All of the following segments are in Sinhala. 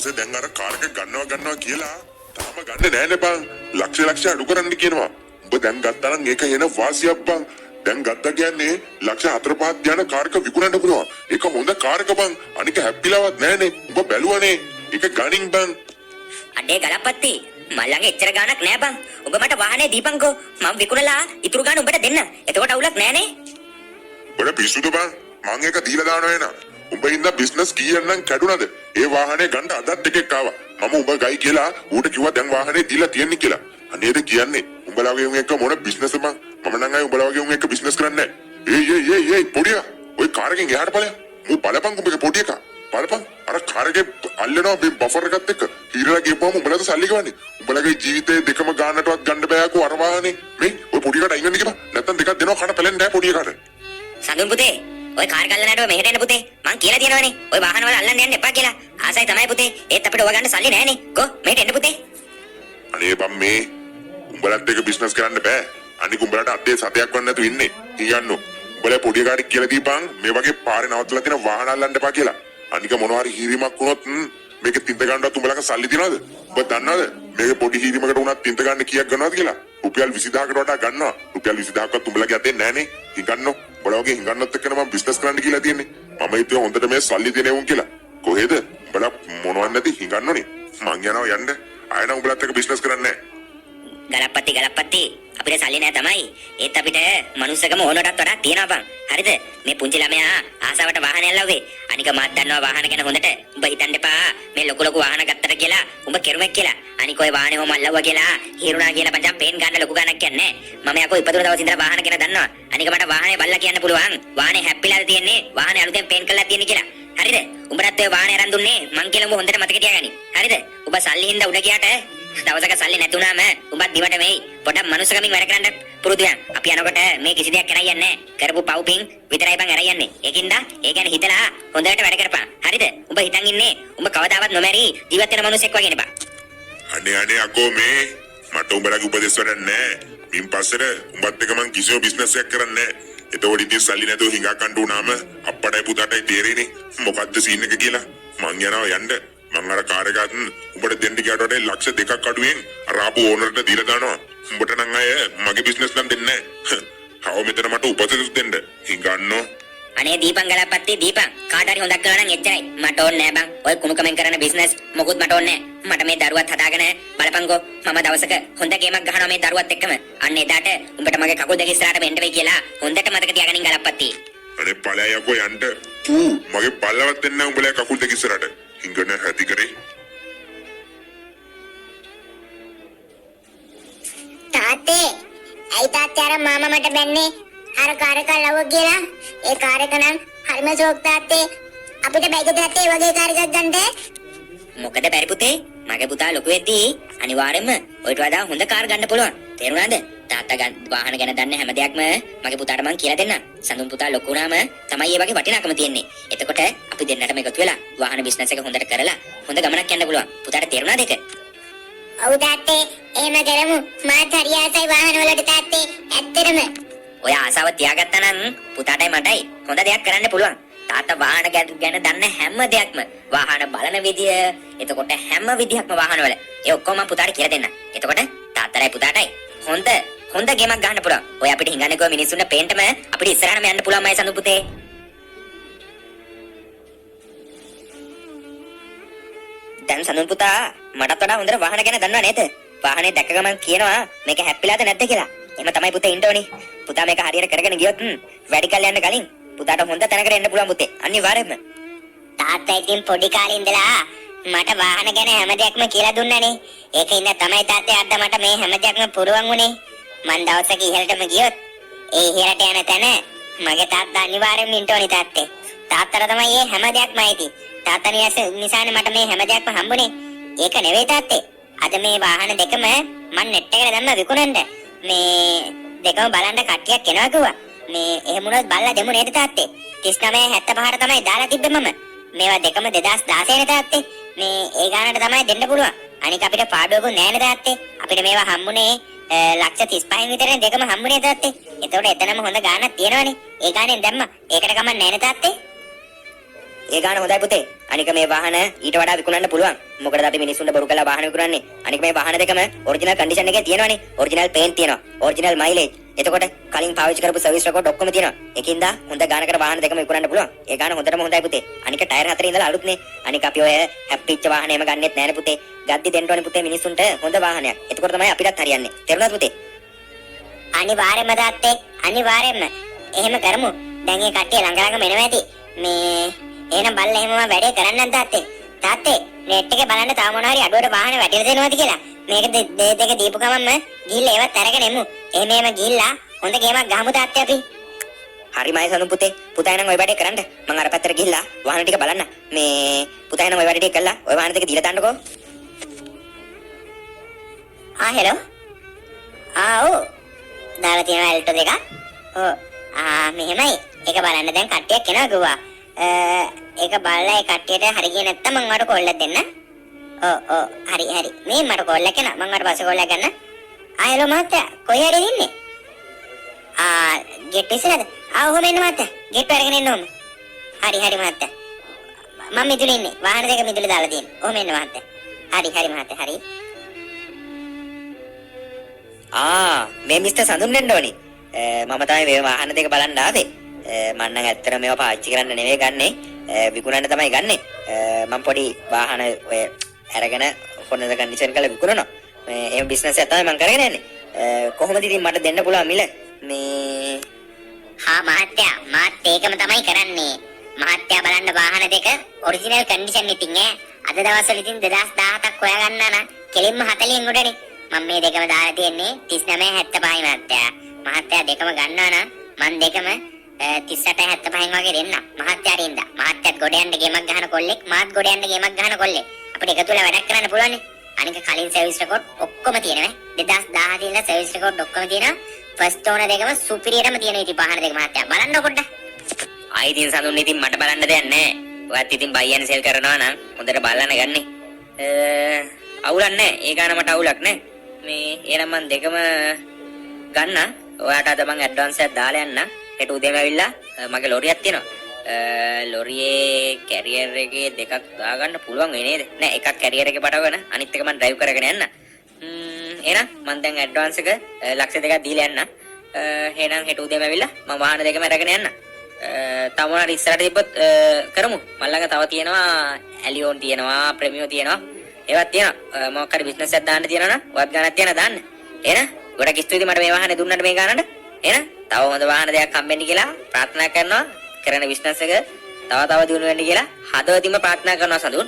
තාමසේ දැන් අර කාර් එක ගන්නවා කියලා තාම ගන්න නෑනේ බං. ලක්ෂ අඩු කරන්න කියනවා. උඹ දැන් ගත්තා නම් ඒක එන වාසියක් බං. දැන් ගත්තා කියන්නේ ලක්ෂ 4-5 යන කාර් එක විකුණන්න පුළුවන්. ඒක හොඳ කාර් එක බං. අනික හැප්පිලාවත් නෑනේ. උඹ බැලුවනේ. ඒක ගණින් බං. අඩේ ගලප්පත්ති මල්ලන්ගේ එච්චර ගාණක් නෑ බං. ඔබ මට වාහනේ දීපන්කෝ. මම විකුණලා ඉතුරු ගාණ උඹට දෙන්න. එතකොට අවුලක් නෑනේ. බඩ පිස්සුද බං. මං එක දීලා දානවා එන. උඹ ඉඳන් බිස්නස් කීයක් නම් කැඩුනද? ඒ වාහනේ ගන්න අදත් එකෙක් ආවා. මම උඹ ගයි කියලා ඌට කිව්වා දැන් වාහනේ දීලා තියෙන්නේ කියලා. අනේද කියන්නේ උඹලාගේ උන් එක මොන බිස්නස් බං? මම නම් අය උඹලාගේ උන් එක බිස්නස් කරන්නේ නෑ. ඒ පොඩියා. ඔය කාර් එකෙන් එහාට ඵලයන්. මූ බලපන් උඹගේ පොඩි එකා. බලපන් අර කාර් එකේ අල්ලනවා මේ බෆර් එකත් එක්ක. ඊරලා ගියපුවම උඹලාට සල්ලි ගවන්නේ. උඹලාගේ ජීවිතේ දෙකම ගානටවත් ගන්න බෑකෝ අර වාහනේ. මේ ඔය පොඩි එකට අයින් වෙන්න කිව්වා. නැත්තම් දෙකක් දෙනවා කන පැලෙන්නේ නෑ පොඩි එකට. සඳුන් පුතේ ඔය කාර් ගල්ල නඩුව මෙහෙට එන්න පුතේ. මං කියලා තියෙනවනේ. ඔය වාහන වල අල්ලන්න යන්න එපා කියලා. ආසයි තමයි පුතේ. ඒත් අපිට ඔය ගන්න සල්ලි නෑනේ. කො මෙහෙට එන්න පුතේ. අනේ බම් මේ උඹලත් එක බිස්නස් කරන්න බෑ. අනික උඹලට අද්දේ සතයක් වන්න නැතු ඉන්නේ. කියන්නෝ. උඹලා පොඩි කාරෙක් කියලා දීපන් මේ වගේ පාරේ නවත්තලා තියෙන වාහන අල්ලන්න එපා කියලා. අනික මොනවා හරි හිරීමක් වුණොත් මේක තින්ත ගන්නවත් උඹලක සල්ලි තියනවද? උඹ දන්නවද? මේක පොඩි හිරීමකට උනත් තින්ත ගන්න කීයක් ගන්නවද කියලා? රුපියල් 20000කට වඩා ගන්නවා. රුපියල් 20000ක්වත් උඹලගේ අතේ නෑනේ. හිඟන්නෝ. උඹලා වගේ හිඟන්නොත් එක්කන මම බිස්නස් කරන්න කියලා තියෙන්නේ. මම හිතුවා හොඳට මේ සල්ලි දෙනේ උන් කියලා. කොහෙද? උඹලා මොනවත් නැති හිඟන්නෝනේ. මං යනවා යන්න. ආයෙ නම් උඹලත් එක්ක බිස්නස් කරන්නේ නෑ. ගලප්පත්ති අපිට සල්ලි නෑ තමයි. ඒත් අපිට මනුස්සකම ඕනටත් වඩා තියෙනවා බං. හරිද? මේ පුංචි ළමයා ආසාවට වාහනයක් ලව්වේ. අනික මාත් දන්නවා වාහන ගැන හොඳට. උඹ හිතන්න එපා මේ ලොකු වාහන ගත්තට කියලා උඹ කෙරුමක් කියලා. අනික ඔය වාහනේ හොම අල්ලවුවා කියලා හිරුණා කියලා පංචම් පේන් ගන්න ලොකු ගණක් කියන්නේ නෑ. මම යකෝ ඉපදුන දවස් ඉඳලා වාහන ගැන දන්නවා. අනික මට වාහනේ බල්ලා කියන්න පුළුවන්. වාහනේ හැප්පිලාද තියෙන්නේ? වාහනේ අලුතෙන් පේන් කරලා තියෙන්නේ කියලා. හරිද? උඹටත් ඔය වාහනේ අරන් දුන්නේ මං කියලා උඹ හොඳට මතක තියාගනි. හරිද? උඹ සල්ලි හින්දා උඩ ගියාට දවසක සල්ලි නැතුණාම උඹත් දිවට මෙයි පොඩක් මනුස්සකමින් වැඩ කරන්න පුරුදු වෙන. අපි යනකොට මේ කිසි දෙයක් කරන්න යන්නේ නැහැ. කරපු පව්පින් විතරයි බං අරන් යන්නේ. ඒකින්ද ඒ ගැන හිතලා හොඳට වැඩ කරපන්. හරිද? උඹ හිතන් ඉන්නේ උඹ කවදාවත් නොමැරි ජීවත් වෙන මනුස්සෙක් වගේ නෙපා. අනේ අකෝ මේ මට උඹලගේ උපදෙස් වැඩක් නෑ. මින් පස්සට උඹත් එක මං කිසිම බිස්නස් එකක් කරන්නේ නෑ. එතකොට ඉතින් සල්ලි නැතුව හිඟා කන්න උනාම අප්පටයි පුතාටයි තේරෙන්නේ මොකද්ද සීන් එක කියලා. මං යනවා යන්න. මං අර කාර් එකත් උඹට දෙන්න ගියාට වඩා ලක්ෂ 2ක් අඩුවෙන් අර ආපු ඕනර්ට දීලා දානවා. උඹට නම් අය මගේ බිස්නස් නම් දෙන්නේ නැහැ. හව මෙතන මට උපදෙස් දෙන්න. හිඟන්නෝ. අනේ දීපන් ගලප්පත්ති දීපන්. කාට හරි හොඳක් කරනවා නම් එච්චරයි. මට ඕනේ නෑ බං. ඔය කුණුකමෙන් කරන බිස්නස් මොකුත් මට ඕනේ නෑ. මට මේ දරුවත් හදාගෙන බලපන්කෝ. මම දවසක හොඳ ගේමක් ගහනවා මේ දරුවත් එක්කම. අන්න එදාට උඹට මගේ කකුල් දෙක ඉස්සරහට මෙන්න වෙයි කියලා හොඳට මතක තියාගනින් ගලප්පත්ති. අනේ ඵලයයි යකෝ යන්න. මගේ පල්ලවත් දෙන්න උඹලා කකුල් දෙක ඉස්සරහට. හිඟන හැටි කරේ. තාත්තේ ඇයි තාත්තේ අර මාමා මට බැන්නේ අර කාර් එක ලව්ව කියලා? ඒ කාර් එක නම් හරිම ෂෝක් තාත්තේ. අපිට බැයිද තාත්තේ වගේ කාර් එකක් ගන්න? මොකද බැරි පුතේ? මගේ පුතා ලොකු වෙද්දී අනිවාර්යයෙන්ම ඔයිට වඩා හොඳ කාර් ගන්න පුළුවන්. තේරුණාද? තාත්තා වාහන ගැන දන්න හැම දෙයක්ම මගේ පුතාට මං කියලා දෙන්නම්. සඳුන් පුතා ලොකු වුණාම තමයි මේ වගේ වටිනාකම තියෙන්නේ. එතකොට අපි දෙන්නටම එකතු වෙලා වාහන බිස්නස් එක හොඳට කරලා හොඳ ගමනක් යන්න පුළුවන්. පුතාට තේරුණාද ඒක? ඔව් තාත්තේ එහෙම කරමු. මාත් හරි ආසයි වාහන වලට තාත්තේ. ඇත්තටම. ඔය ආසාව තියාගත්තා නම් පුතාටයි මටයි හොඳ දෙයක් කරන්න පුළුවන්. තාත්තා වාහන ගැන දන්න හැම දෙයක්ම වාහන බලන විදිය එතකොට හැම විදියක්ම වාහන වල ඒ ඔක්කොම මම පුතාට කියලා දෙන්නම්. එතකොට තාත්තටයි පුතාටයි හොඳ ගේමක් ගන්න පුළුවන්. ඔය අපිට හිඟන්නේ කො මිනිස්සුන්ට පේන්නම අපිට ඉස්සරහටම යන්න පුළුවන් මයි සඳු පුතේ. දැන් සඳු පුතා මටත් වඩා හොඳට වාහන ගැන දන්නවා නේද? වාහනේ දැක්ක ගමන් කියනවා මේක හැප්පිලාද නැද්ද කියලා. එහෙම තමයි පුතේ ඉන්න ඕනේ. පුතා මේක හරියට කරගෙන ගියොත් වැඩි කල් යන්න කලින් පුතාට හොඳ තැනකට එන්න පුළුවන් පුතේ. අනිවාර්යයෙන්ම. තාත්තා ඉතින් පොඩි කාලේ ඉඳලා මට වාහන ගැන හැම දෙයක්ම කියලා දුන්නානේ. ඒකින්ද තමයි තාත්තේ අද මට මේ හැම දෙයක්ම පුරවන් වුනේ. මං දවසක ඉහළටම ගියොත් ඒ ඉහළට යන තැන මගේ තාත්තා අනිවාර්යෙන්ම ඉන්න ඕනේ තාත්තේ. තාත්තට තමයි මේ හැම දෙයක්ම අයිති. තාත්තා නිසානේ මට මේ හැම දෙයක්ම හම්බුනේ. ඒක නෙවෙයි තාත්තේ. අද මේ වාහන දෙකම මං නෙට් එකට දැම්ම විකුණන්න. මේ දෙකම බලන්න කට්ටියක් එනවා කිව්වා. මේ එහෙම වුණොත් බල්ලා දෙමු නේද තාත්තේ? 39.75ට තමයි දාලා තිබ්බේ මම. මේවා දෙකම 2016 නේ තාත්තේ. මේ ඒ ගානට තමයි දෙන්න පුළුවන්. අනික අපිට පාඩුවකුත් නැහැ නේ තාත්තේ. අපිට මේවා හම්බුනේ ලක්ෂ 35න් විතරනේ දෙකම හම්බුනේ තාත්තේ. එතකොට එතනම හොඳ ගානක් තියෙනවනේ. ඒ ගානෙන් දැම්මා. ඒකට කමක් නැහැ නේ තාත්තේ. ඒ ගාන හොඳයි පුතේ. අනික මේ වාහන ඊට වඩා විකුණන්න පුළුවන්. මොකද අපි මිනිස්සුන්ට බොරු කරලා වාහන විකුණන්නේ. අනික මේ වාහන දෙකම ඔරිජිනල් කන්ඩිෂන් එකේ තියෙනවනේ. ඔරිජිනල් පේන්ට් තියෙනවා. Original mileage. එතකොට කලින් පාවිච්චි කරපු සර්විස් රෙකෝඩ් ඔක්කොම තියෙනවා. ඒකින්ද හොඳ ගානකට වාහන දෙකම විකුණන්න පුළුවන්. ඒ ගාන හොඳටම හොඳයි පුතේ. අනික ටයර් හතරේ ඉඳලා අලුත්නේ. අනික අපි ඔය හැප්පිච්ච වාහන එහෙම ගන්නෙත් නෑනේ පුතේ. ගද්දි දෙන්න ඕනේ පුතේ මිනිස්සුන්ට හොඳ වාහනයක්. එතකොට තමයි අපිටත් හරියන්නේ. තේරුණාද පුතේ? අනිවාර්යයෙන්ම තාත්තේ අනිවාර්යයෙන්ම එහෙම කරමු. දැන් ඒ කට්ටිය ළඟ ළඟම එනවා ඇති. මේ එහෙනම් බල්ලා එහෙමම වැඩේ කරන්න තාත්තේ. තාත්තේ නෙට් එකේ බලන්න තව මොනවා හරි අඩුවට වාහන වැටිලා දෙනවද කියලා. මේක දෙක දීපු ගමන්ම ගිහිල්ලා ඒවත් අරගෙන එමු. එහෙම ගිහිල්ලා හොඳ ගේමක් ගහමු තාත්තේ අපි. හරි මයි සඳුන් පුතේ. පුතා එනං ඔය වැඩේ කරන්න. මම අර පැත්තට ගිහිල්ලා වාහන ටික බලන්න. මේ පුතා එනං ඔය වැඩේ ටික කළා. ඔය වාහන දෙක දීලා දාන්නකෝ. හෙලෝ. ඔව්. දාලා තියෙනවා එල්ටෝ දෙක. ඔව්. මෙහෙමයි. ඒක බලන්න දැන් කට්ටියක් එනවා කිව්වා. ඒක බලලා ඒ කට්ටියට හරි ගියේ නැත්තම් මම ඔයාලට කෝල් එකක් දෙන්න. ඔව් හරි. මේ මට කෝල් එකක් එනවා. මම ඔයාලට පස්සේ කෝල් එකක් ගන්න. හෙලෝ මහත්තයා. කොහේ හරි ඉන්නේ? ගෙට් ඉස්සරහද? ඔහොම එන්න මහත්තයා. ගෙට් අරගෙන එන්න ඕම. හරි මහත්තයා. මම මිදුලේ ඉන්නේ. වාහන දෙක මිදුලේ දාලා තියෙන්නේ. ඔහොම එන්න මහත්තයා. හරි මහත්තයා. හරි. මේ මිස්ටර් සඳුන් වෙන්න ඕනි. මම තමයි මේ වාහන දෙක බලන්න ආවේ. මම නම් ඇත්තට මේවා පාවිච්චි කරන්න නෙවෙයි ගන්නෙ. විකුණන්න තමයි ගන්නෙ. මම පොඩි වාහන ඔය අරගෙන හොඳ කන්ඩිෂන් කරලා විකුණනවා. මේ එහෙම බිස්නස් එකක් තමයි මම කරගෙන යන්නේ. කොහොමද ඉතින් මට දෙන්න පුළුවන් මිල? මේ මහත්තයා මාත් ඒකම තමයි කරන්නේ. මහත්තයා බලන්න වාහන දෙක ඔරිජිනල් කන්ඩිෂන් ඉතින් අද දවස්වල ඉතින් 2017ක් හොයාගන්න නම් කෙලින්ම 40න් උඩනේ. මම මේ දෙකම දාලා තියෙන්නේ 39.75 මහත්තයා. මහත්තයා දෙකම ගන්නවා නම් මම දෙකම 38.75 වගේ දෙන්න. මහත්තයාට ඉඳ. මහත්තයාත් ගොඩ යන්න ගේමක් ගහන කොල්ලෙක්, මාත් ගොඩ යන්න ගේමක් ගහන කොල්ලෙක්. අපිට එකතු වෙලා වැඩක් කරන්න පුළුවන් නේ. අනික කලින් සර්විස් රෙකෝඩ් ඔක්කොම තියෙනවා. 2017 ඉඳලා සර්විස් රෙකෝඩ් ඔක්කොම තියෙනවා. ෆස්ට් ඕනර් දෙකම සුපිරියරම තියෙනවා ඉතින් වාහන දෙක මහත්තයා. බලන්න පොඩ්ඩක්. ඉතින් සඳුන් ඉතින් මට බලන්න දෙයක් නැහැ. ඔයත් ඉතින් බයි ඇන් සෙල් කරනවා නම් හොඳට බලන්න ගන්නේ. අවුලක් නැහැ. ඒ ගාන මට අවුලක් නැහැ. මේ එහෙනම් මම දෙකම ගන්න. ඔයාට අද මම ඇඩ්වාන්ස් එකක් දාලා යන්න. හෙට උදේම ඇවිල්ලා මගේ ලොරියක් තියෙනවා. ලොරියේ කැරියර් එකේ දෙකක් දාගන්න පුළුවන් වෙයි නේද? නෑ එකක් කැරියර් එකේ පටවගෙන අනිත් එක මම ඩ්‍රයිව් කරගෙන යන්න. එහෙනම් මම දැන් ඇඩ්වාන්ස් එක ලක්ෂ දෙකක් දීලා යන්න. එහෙනම් හෙට උදේම ඇවිල්ලා මම වාහන දෙකම අරගෙන යන්න. තව මොනවා ඉස්සරහට තිබ්බොත් කරමු. මම ළඟ තව තියෙනවා ඇලියෝන් තියෙනවා, ප්‍රෙමියෝ තියෙනවා. ඒවත් තියෙනවා. මොකක් හරි බිස්නස් එකක් දාන්න තියෙනවා නම් වත් ගන්නක් තියන දාන්න. එහෙනම් ගොඩක් ස්තුතියි මට මේ වාහනේ දුන්නට මේ ගානට. එහෙනම් තව හොඳ වාහන දෙයක් හම්බෙන්න කියලා ප්‍රාර්ථනා කරනවා. කරන බිස්නස් එක තව දියුණු වෙන්න කියලා හදවතින්ම ප්‍රාර්ථනා කරනවා සඳුන්.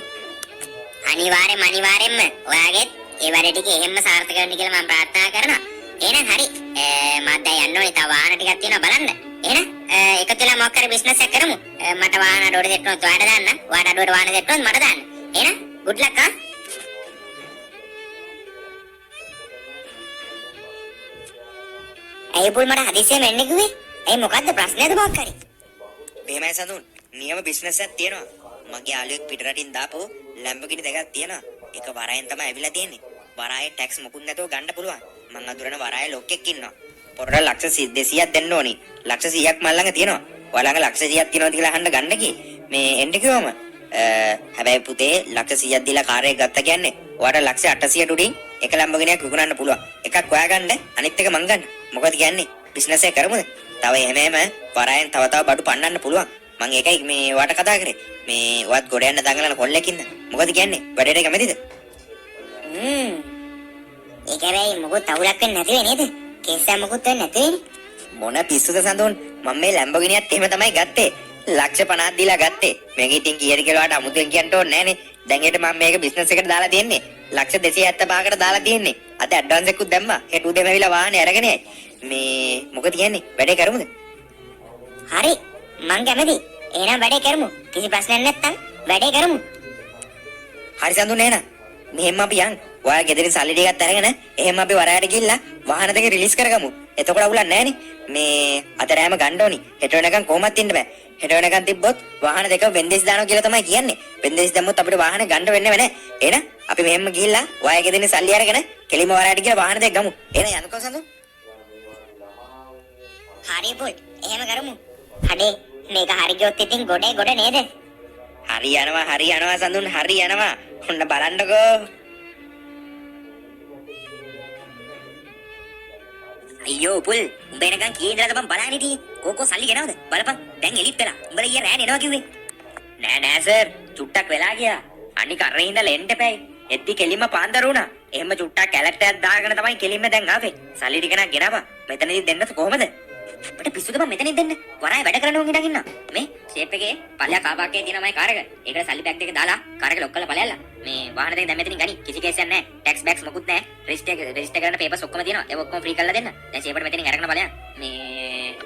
අනිවාර්යෙන්ම ඔයාගේ ඒ වැඩ ටික එහෙම්ම සාර්ථක වෙන්න කියලා මම ප්‍රාර්ථනා කරනවා. එහෙනම් හරි. මම දැන් යන්න ඕනේ. තව වාහන ටිකක් තියෙනවා බලන්න. එහෙනම් එකතු වෙලා මොකක් හරි බිස්නස් එකක් කරමු. මට වාහන අඩුවට දෙන්නොත් ඔයාලට දාන්න. ඔයාලට අඩුවට වාහන දෙන්නොත් මට දාන්න. එහෙනම් good luck ආ. අයිබුල් මට හදිසියෙම එන්න කිව්වේ. මොකද්ද ප්‍රශ්නේද මොකක් හරි? මෙහෙමයි සඳුන්. නියම බිස්නස් එකක් තියෙනවා. මගේ යාළුවෙක් පිටරටින් දාපු ලැම්බෝගිනි දෙකක් තියෙනවා. එක වරායෙන් තමයි ඇවිල්ලා තියෙන්නේ. වරායේ ටැක්ස් මොකුත් නැතුව ගන්න පුළුවන්. මං අඳුරන වරායේ ලොක්ෙක් ඉන්නවා. පොරට ලක්ෂ 200ක් දෙන්න ඕනි. ලක්ෂ 100ක් මල් ළඟ තියෙනවා. ඔයා ළඟ ලක්ෂ 100ක් තියෙනවද කියලා අහන්න ගන්න කි. මේ එන්න කිව්වම හැබැයි පුතේ ලක්ෂ 100ක් දීලා කාර් එක ගත්ත කියන්නේ ඔයාට ලක්ෂ 800ට උඩින් එක ලැම්බෝගිනියක් විකුණන්න පුළුවන්. එකක් ඔයා ගන්න අනිත් එක මං ගන්න. මොකද කියන්නේ? බිස්නස් එක කරමුද? තව එහෙම වරායෙන් තව බඩු පන්නන්න පුළුවන්. මං ඒකයි මේ ඔයාට කතා කරේ. මේ ඔයත් ගොඩ යන්න දඟලන කොල්ලෙකින්ද? මොකද කියන්නේ? වැඩේට කැමතිද? ඒක වෙයි මොකද අවුලක් වෙන්නේ නැති වෙයි නේද? කේස් එක මොකුත් වෙන්නේ නැති වෙයි. මොන පිස්සුද සඳුන්? මම මේ ලැම්බෝගිනියත් එහෙම තමයි ගත්තේ. ලක්ෂ 50ක් දීලා ගත්තේ. මේක ඉතින් කීයද කියලා ඔයාට අමුතුවෙන් කියන්න ඕනේ නැහනේ. දැන් හෙට මම මේක බිස්නස් එකට දාලා තියෙන්නේ. ලක්ෂ 275කට දාලා තියෙන්නේ. අද ඇඩ්වාන්ස් එකකුත් දැම්මා. හෙට උදේම ඇවිල්ලා වාහනේ අරගෙන යයි. මේ මොකද කියන්නේ? වැඩේ කරමුද? හරි. මං කැමති. එහෙනම් වැඩේ කරමු. කිසි ප්‍රශ්නයක් නැත්තම් වැඩේ කරමු. හරි සඳුන් එහෙනම්. මෙහෙම අපි යන්. ඔයා ගෙදරින් සල්ලි ටිකක් අරගෙන එහෙම අපි වරායට ගිහිල්ලා වාහන දෙක රිලීස් කරගමු. එතකොට අවුලක් නැහනේ. මේ අතරෑම ගන්න ඕනි. හෙට වෙනකන් කොහොමත් ඉන්න බෑ. හෙට වෙනකන් තිබ්බොත් වාහන දෙක වෙන්දේසි දානවා කියලා තමයි කියන්නේ. වෙන්දේසි දැම්මොත් අපිට වාහන ගන්න වෙන්නේ නැහැ. එහෙනම් අපි මෙහෙම ගිහිල්ලා ඔයා ගෙදරින් සල්ලි අරගෙන කෙලිම වරායට ගිහලා වාහන දෙක ගමු. එහෙනම් යන්නකෝ සඳුන්. හරි පුල්. එහෙම කරමු. හඩේ මේක හරි ගියොත් ඉතින් ගොඩේ ගොඩ නේද? හරි යනවා සඳුන් හරි යනවා. ඔන්න බලන්නකෝ. අයියෝ පුල් උඹ එනකන් කී ඉඳලාද මම බලන්නේ හිටියේ. කෝකෝ සල්ලි ගෙනවද? බලපන්. දැන් එලිත් වෙලා. උඹලා ඊයේ රෑ එනවා කිව්වේ. නෑ සර්. චුට්ටක් වෙලා ගියා. අනික අරේ ඉඳලා එන්න එපැයි. එද්දි කෙලින්ම පාන්දර වුණා. එහෙම චුට්ටක් කැලක්ටරයක් දාගෙන තමයි කෙලින්ම දැන් ආවේ. සල්ලි ටික නක් ගෙනාවා. මෙතනදී දෙන්නත් කොහමද? අපිට පිස්සුද බං මෙතනින් දෙන්න. වරාය වැඩ කරන්න ඕන ඉඳන් ඉන්න. මේ ෂේප් එකේ පල්ලිය කාපාකේ තියෙන මයි කාර් එක. ඒකට සල්ලි බෑග් දෙක දාලා කාර් එක ලොක් කරලා පලයල්ලා. මේ වාහන දෙක දැන් මෙතනින් ගනි. කිසි කේසයක් නැහැ. ටැක්ස් බෑග්ස් මොකුත් නැහැ. රෙජිස්ටර් කරන්න පේපර්ස් ඔක්කොම තියෙනවා. ඒක ඔක්කොම ෆ්‍රී කරලා දෙන්න. දැන් ෂේප්ට මෙතනින් අරගෙන බලයන්. මේ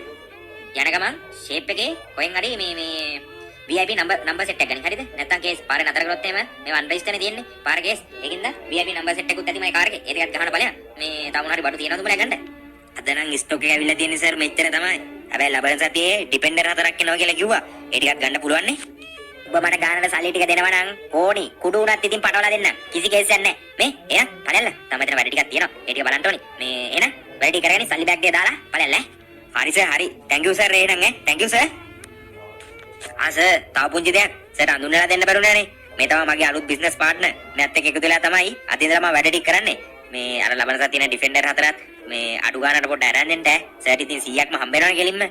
යන ගමන් ෂේප් එකේ කොහෙන් හරි මේ VIP නම්බර් සෙට් එක ගනි. හරිද? නැත්තම් කේස් පාරේ නතර කරොත් එහෙම මේ වන් රෙජිස්ටර්නේ තියෙන්නේ. පාර කේස්. ඒකින්ද VIP නම්බර් සෙට් එකකුත් ඇති මයි කාර් එකේ. ඒ දෙකත් ගහන්න බලයන්. මේ තව මොනාරි බඩු තියෙනවද උඹලා ගන්න? අද නම් ස්ටොක් එක ඇවිල්ලා තියෙන්නේ සර් මෙච්චර තමයි. හැබැයි ලබන සතියේ ඩිපෙන්ඩර් 4ක් එනවා කියලා කිව්වා. ඒ ටිකක් ගන්න පුළුවන් නේ. ඔබ මට ගානට සල්ලි ටික දෙනවා නම් ඕනි. කුඩු උනත් ඉතින් පටවලා දෙන්න. කිසි කේසයක් නැහැ. මේ එන පළයල්ල. තම මෙතන වැඩ ටිකක් තියෙනවා. ඒ ටික බලන්න ඕනි. මේ එන වැඩ ටික කරගෙන සල්ලි බෑග් එක දාලා පළයල්ල. හරි සර් හරි. thank you සර් එහෙනම් thank you සර්. සර් තව පුංචි දෙයක්. සර් අඳුනලා දෙන්න බැරුණා නේ. මේ තමයි මගේ අලුත් බිස්නස් පාර්ට්නර්. මෙයත් එක්ක එකතු වෙලා තමයි අද ඉඳලා මම වැඩ ටික කරන්නේ. මේ අර ලබන සතියේ ඩිෆෙන්ඩර් 4ත් මේ අඩු ගානට පොඩ්ඩ අරන් දෙන්න. සර් ඉතින් 100ක්ම හම්බ වෙනවනේ කෙලින්ම.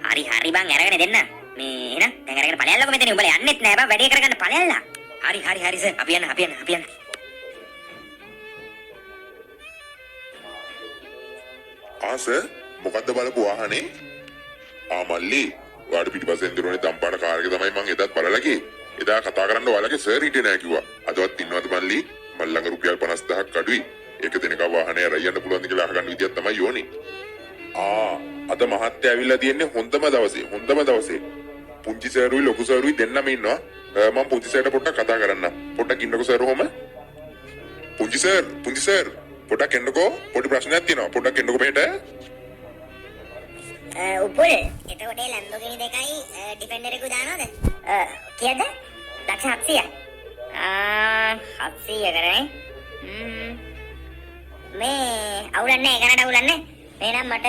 හරි බං අරගෙන දෙන්න. මේ එන දැන් අරගෙන ඵලයල්ලකො මෙතන උඹලා යන්නෙත් නෑ බං වැඩේ කරගන්න ඵලයල්ලා. හරි සර් අපි යන්න. සර් මොකද්ද බලපු වාහනේ? මල්ලි වාඩි පිටිපස්සෙන් දුරනේ දම්පාට කාර් එක තමයි මං එදත් බලලා ගියේ. එදා කතා කරන්න ඔයාලගේ සර් හිටියේ නෑ කිව්වා. අදවත් ඉන්නවද මල්ලි? මල් ළඟ රුපියල් 50000ක් අඩුයි. ඒක දෙනක වාහනේ අරන් යන්න පුළුවන්ද කියලා අහගන්න විදියක් තමයි යෝනේ. අද මහත්තයා ඇවිල්ලා තියෙන්නේ හොඳම දවසේ. පුංචි සර්ුයි ලොකු සර්ුයි දෙන්නම ඉන්නවා. මම පුංචි සර්ට පොඩ්ඩක් කතා කරන්න. පොඩ්ඩක් ඉන්නකෝ සර් ඔහම. පුංචි සර් පොඩ්ඩක් එන්නකෝ. පොඩි ප්‍රශ්නයක් තියෙනවා. පොඩ්ඩක් එන්නකෝ මෙහෙට. උපුල් එතකොට ඒ ලැම්බෝගිනි දෙකයි ඩිෆෙන්ඩර් එක දානවද? කීයද? ලක්ෂ 700. 700 කරේ. මේ අවුලන්නේ ගණන් අවුලන්නේ. එහෙනම් මට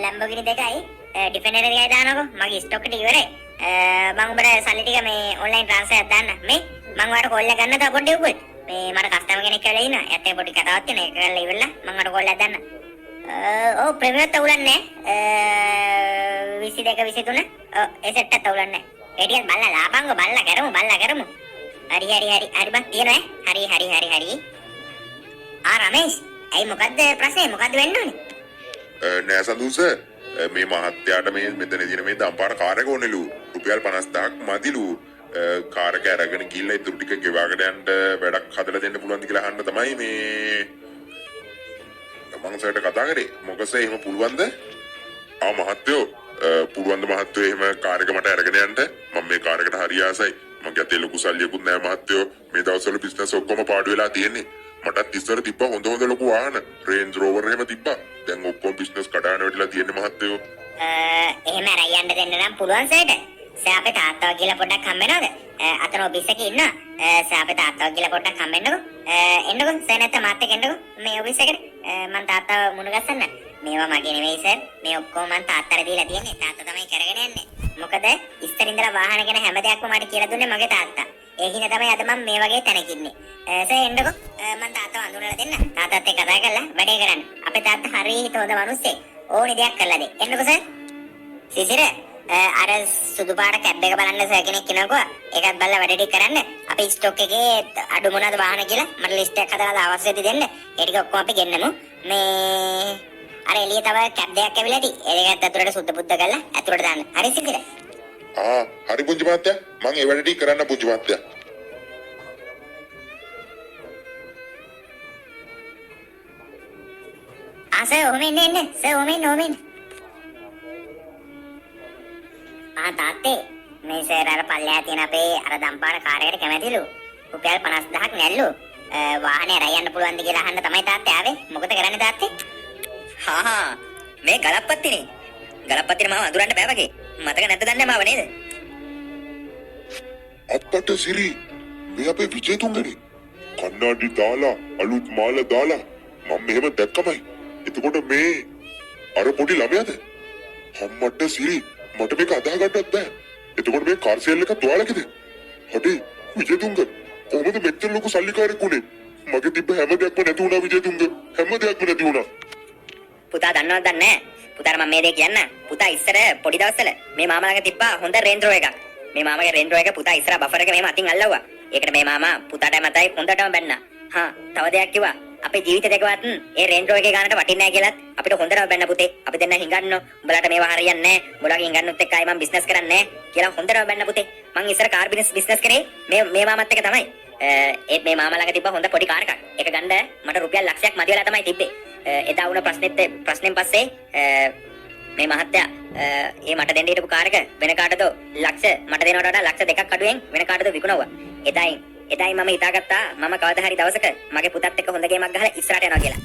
ලැම්බෝගිනි දෙකයි ඩිෆෙන්ඩර් එකයි දානකො. මගේ ස්ටොක් එක ඉවරයි. මම උඹට සල්ලි ටික මේ ඔන්ලයින් ට්‍රාන්ස්ෆර් එකක් දාන්න. මේ මම ඔයාලට කෝල් එකක් ගන්න තව පොඩ්ඩක් උපුල්. මේ මට කස්ටමර් කෙනෙක් කියලා ඉන්නවා. එයාත් එක්ක පොඩි කතාවක් තියෙනවා. ඒක කරලා ඉවරලා මම ඔයාලට කෝල් එකක් දාන්න. ඔව් ප්‍රේමියත් අවුලන්නේ. 22 23 ඒ සෙට් එකත් අවුලන්නේ. ඒ ටිකත් බල්ලා ලාපංගෝ බල්ලා කරමු. හරි බං තියෙනවා. හරි. රමේෂ් ඇයි මොකද්ද ප්‍රශ්නේ? මොකද්ද වෙන්න ඕනේ? නෑ සඳුන් සර් මේ මහත්තයාට මේ මෙතන දින මේ දම්පාර කාර් එක ඕනෙලු. රුපියල් 50000ක් මදිලු. කාර් එක අරගෙන ගිහිල්ලා ඉතුරු ටික ගෙවාගෙන යන්න වැඩක් හදලා දෙන්න පුළුවන්ද කියලා අහන්න තමයි මේ මම සර්ට කතා කරේ. මොකද එහෙම පුළුවන්ද? මහත්තයෝ පුළුවන්ද මහත්තයෝ එහෙම කාර් එක මට අරගෙන යන්න? මම මේ කාර් එකට හරි ආසයි. මගේ අතේ ලොකු සල්ලියකුත් නෑ මහත්තයෝ. මේ දවස්වල බිස්නස් ඔක්කොම පාඩු වෙලා තියෙන්නේ. මටත් ඉස්සර තිබ්බා හොඳ ලොකු වාහන. රේන්ජ් රෝවර් එහෙම තිබ්බා. දැන් ඔක්කොම බිස්නස් කඩාන වෙట్లా තියෙන්නේ මහත්තයෝ. එහෙම අරන් යන්න දෙන්න නම් පුළුවන් සර්ට. සර් අපේ තාත්තා කියලා පොඩ්ඩක් හම්බෙනවද? අතන ඔෆිස් එකේ ඉන්නවා. සර් අපේ තාත්තා කියලා පොඩ්ඩක් හම්බෙන්නකෝ. එන්නකෝ සර් නැත්නම් මාත් එක්ක එන්නකෝ මේ ඔෆිස් එකට. මම තාත්තා මුණ ගස්සන්න. මේවා මගේ නෙවෙයි සර්. මේ ඔක්කොම මම තාත්තට දීලා තියෙන්නේ. තාත්තා තමයි කරගෙන යන්නේ. මොකද ඉස්සර ඉඳලා වාහන ගැන හැම දෙයක්ම මට කියලා දුන්නේ මගේ තාත්තා. ඒ හින්දා තමයි අද මම මේ වගේ තැනක ඉන්නේ. සර් එන්නකෝ. මම තාත්තව අඳුරලා දෙන්න. තාත්තත් එක්ක කතා කරලා වැඩේ කරන්න. අපේ තාත්තා හරිය හිත හොඳ මිනිස්සෙක්. ඕනි දෙයක් කරලා දෙන්න. එන්නකෝ සර්. සිසිර අර සුදු පාට කැබ් එක බලන්න සර් කෙනෙක් ඉනකෝ. ඒකත් බලලා වැඩ ටික කරන්න. අපි ස්ටොක් එකේ අඩු මොනවද වාහන කියලා මට ලිස්ට් එකක් හදලා අවශ්‍ය දේ දෙන්න. ඒ ටික ඔක්කොම අපි ගෙන්නමු. මේ අර එළිය තව කැබ් දෙකක් ඇවිල්ලා ඇති. ඒ දෙකත් අතුරට සුද්ධ බුද්ධ කරලා අතුරට දාන්න. හරි සිසිර. හරි පුංචි මහත්තයා. මම ඒ වැඩ ටික කරන්න පුංචි මහත්තයා. සර් ඔහොම ඉන්න. සර් ඔහොම ඉන්න. තාත්තේ මේ සර් අර පල්ලෙහා තියෙන අපේ අර දම්පාර කාර් එකට කැමතිලු. රුපියල් 50000ක් නැල්ලු. වාහනේ අරන් යන්න පුළුවන්ද කියලා අහන්න තමයි තාත්තේ ආවේ. මොකද කරන්නේ තාත්තේ? මේ ගලප්පත්තිනේ මාව අඳුරන්න බෑ වගේ. මතක නැද්ද දන්නේ මාව නේද? අපට සිරි මේ අපේ විජේතුංගනේ කන්නාඩි දාලා අලුත් මාල දාලා මම මෙහෙම දැක්කමයි. එතකොට මේ අර පොඩි ළමයාද? අම්මට සිරි මට මේක අදාගන්නත් බෑ. එතකොට මේ කාර් සේල් එක තුවාලකද? අඩේ විජේතුංග කොහොමද මෙච්චර ලොකු සල්ලිකාරයෙක් උනේ? මගේ තිබ්බ හැම දෙයක්ම නැති වුණා විජේතුංග. හැම දෙයක්ම නැති වුණා. පුතා දන්නවද දන්නේ නැහැ. පුතාට මම මේ දේ කියන්න. පුතා ඉස්සර පොඩි දවස්වල මේ මාමා ළඟ තිබ්බා හොඳ රේන්ජ් රෝවර් එකක්. මේ මාමාගේ රේන්ජ් රෝවර් එක පුතා ඉස්සර බෆර් එක මෙහෙම අතින් අල්ලවුවා. ඒකට මේ මාමා පුතාට මතයි හොඳටම බැන්නා. හා තව දෙයක් කිව්වා. අපේ ජීවිත දෙකවත් ඒ රේන්ජ් රෝවර් එකේ ගානට වටින්නේ නැහැ කියලාත් අපිට හොඳටම බැන්න පුතේ. අපි දෙන්න හිඟන්නෝ. උඹලාට මේවා හරියන්නේ නැහැ. උඹලාගේ හිඟන්නොත් එක්ක ආයි මම බිස්නස් කරන්නේ නැහැ කියලා හොඳටම බැන්න පුතේ. මං ඉස්සර කාර් බිස්නස් කරේ මේ මාමත් එක්ක තමයි. ඒත් මේ මාමා ළඟ තිබ්බ හොඳ පොඩි කාර් එකක්. ඒක ගන්න මට රුපියල් ලක්ෂයක් මදි වෙලා තමයි තිබ්බේ. එදා වුණ ප්‍රශ්නෙන් පස්සේ මේ මහත්තයා ඒ මට දෙන්න හිටපු කාර් එක වෙන කාටද ලක්ෂ මට දෙනවට වඩා ලක්ෂ 2ක් අඩුවෙන් වෙන කාටද විකුණුවා. එදායි මම හිතාගත්තා මම කවදා හරි දවසක මගේ පුතත් එක්ක හොඳ ගේමක් ගහලා ඉස්සරහට යනවා කියලා.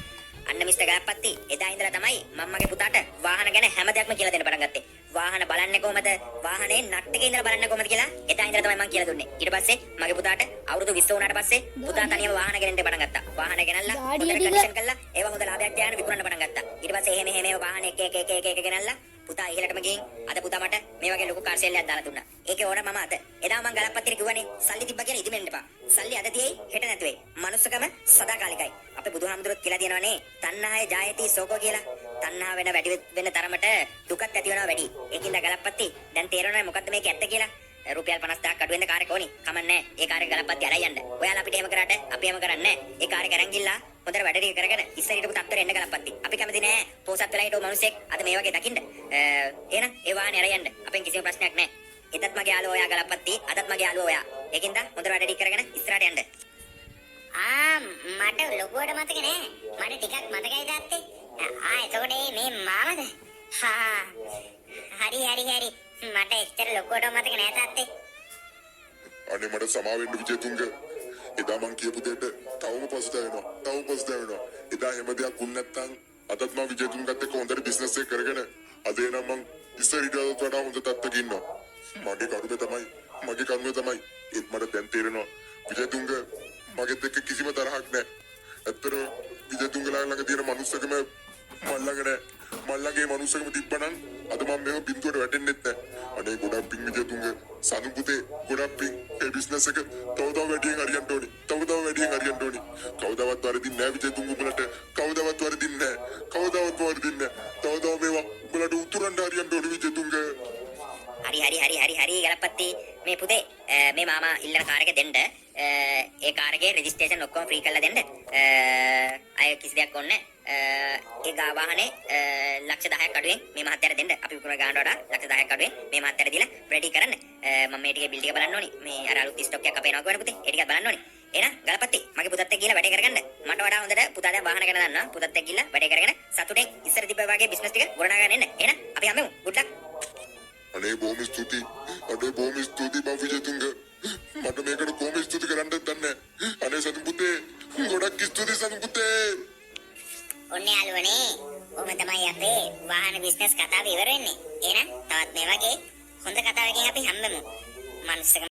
අන්න මිස්ටර් ගලප්පත්ති එදා ඉඳලා තමයි මම මගේ පුතාට වාහන ගැන හැම දෙයක්ම කියලා දෙන්න පටන් ගත්තේ. වාහන බලන්නේ කොහමද? වාහනේ නට් එකේ ඉඳලා බලන්නේ කොහමද කියලා එදා ඉඳලා තමයි මම කියලා දුන්නේ. ඊට පස්සේ මගේ පුතාට අවුරුදු 20 වුණාට පස්සේ පුතා තනියම වාහන ගෙනෙන්න පටන් ගත්තා. වාහන ගෙනල්ලා හොඳට කන්ඩිෂන් කරලා ඒවා හොඳ ලාභයක් තියාගෙන විකුණන්න පටන් ගත්තා. ඊට පස්සේ එහෙම වාහන එක ගෙනල්ලා පුතා ඉහළටම ගිහින් අද පුතා මට මේ වගේ ලොකු කාර් සෙල් එකක් දාලා දුන්නා. ඒකේ ඕන මම අද එදා මම ගලප්පත්තිට කිව්වනේ සල්ලි තිබ්බ කියලා ඉදිමෙන්න එපා. සල්ලි අද තියෙයි හෙට නැතු වෙයි. මනුස්සකම සදාකාලිකයි. අපේ බුදුහාමුදුරුවෝ කියලා දෙනවනේ තණ්හාය ජායති සෝකෝ කියලා. තණ්හා වැඩි වෙන තරමට දුකත් ඇති වෙනවා වැඩි. ඒකින්ද ගලප්පත්ති දැන් තේරෙනවනේ මොකද්ද මේක ඇත්ත කියලා. රුපියල් 50000ක් අඩු වෙන කාර් එක ඕනි. කමන්නේ. ඒ කාර් එක ගලප්පත්ති අරයි යන්න. ඔයාලා අපිට එහෙම කරාට අපි එහෙම කරන්නේ නැහැ. ඒ කාර් එක අරන් ගිහලා හොඳට වැඩ ටික කරගෙන ඉස්සර හිටපු තත්ත්වෙට එන්න ගලප්පත්ති. අපි කැමති නෑ පෝසත් වෙලා හිටපු මිනිස්සෙක් අද මේ වගේ දකින්න. එහෙනම් ඒ වාහනේ අරයි යන්න. අපෙන් කිසිම ප්‍රශ්නයක් නැහැ. එදත් මගේ යාළුවා ඔයා ගලප්පත්ති. අදත් මගේ යාළුවා ඔයා. ඒකින්ද හොඳට වැඩ ටික කරගෙන ඉස්සරහට යන්න. මට ලොකුවට මතක නෑ. මට ටිකක් මතකයි තාත්තේ. එතකොට මේ මාමද? හරි. මට එච්චර ලොකුවට මතක නෑ තාත්තේ. අනේ මට සමා වෙන්න විජේතුංග. එදා මං කියපු දෙයට තවම පසුතැවෙනවා. එදා හැම දෙයක් වුණ නැත්නම් අදත් මම විජේතුංගත් එක්ක හොඳට බිස්නස් එක කරගෙන අද එනම් මං ඉස්සරහට වඩා හොඳ තත්ත්වයක ඉන්නවා. මගේ කරුණේ තමයි. ඒත් මට දැන් තේරෙනවා විජේතුංග මගෙත් එක්ක කිසිම තරහක් නැහැ. ඇත්තටම විජේතුංග ළඟ තියෙන මනුස්සකම මල්ලගේ මනුස්සකම තිබ්බනම් අද මම මේව බින්දුවට වැටෙන්නෙත් නැහැ. අනේ ගොඩක් පිං විජේතුංග සනු පුතේ ගොඩක් පිං ඒ බිස්නස් එක තව වැඩියෙන් හරියන්න ඕනි. කවදාවත් වරදින්නේ නැහැ විජේතුංග උඹලට. කවදාවත් වරදින්නේ නැහැ. තව මේවා උඹලට උතුරන්න හරියන්න ඕනි විජේතුංග. හරි ගලප්පත්ති මේ පුතේ මේ මාමා ඉල්ලන කාර් එක දෙන්න. ඒ කාර් එකේ රෙජිස්ට්‍රේෂන් ඔක්කොම ෆ්‍රී කරලා දෙන්න. අය කිසි දෙයක් ඕනේ නැහැ. ඒ වාහනේ ලක්ෂ 10ක් අඩුවෙන් මේ මහත්තයාට දෙන්න. අපි විකුණන ගානට වඩා ලක්ෂ 10ක් අඩුවෙන් මේ මහත්තයාට දීලා රෙඩි කරන්න. මම මේ ටිකේ බිල් ටික බලන්න ඕනි. මේ අර අලුත් ස්ටොක් එකක් අපේනවා කියන පුතේ. ඒ ටික බලන්න ඕනි. එහෙනම් ගලපත්ති මගේ පුතත් එක්ක ගිහලා වැඩේ කරගන්න. මට වඩා හොඳට පුතා දැන් වාහන ගැන දන්නවා. පුතත් එක්ක ගිහලා වැඩේ කරගෙන සතුටෙන් ඉස්සර තිබ්බ වගේ බිස්නස් ටික ගොඩනගා ගන්න එන්න. එහෙනම් අපි හම්බෙමු. good luck. අනේ බොහොම ස්තුතියි මම විජේතුංග. මට මේකට කොහොම ස්තුති කරන්නද දන්නේ නැහැ. අනේ සතුන් පුතේ ගොඩක් ස්තුතියි සතුන් පුතේ. ඔන්නේ යාළුවනේ. ඔහොම තමයි අපේ වාහන බිස්නස් කතාව ඉවර වෙන්නේ. එහෙනම් තවත් මේ වගේ හොඳ කතාවකින් අපි හම්බෙමු. මනුස්සක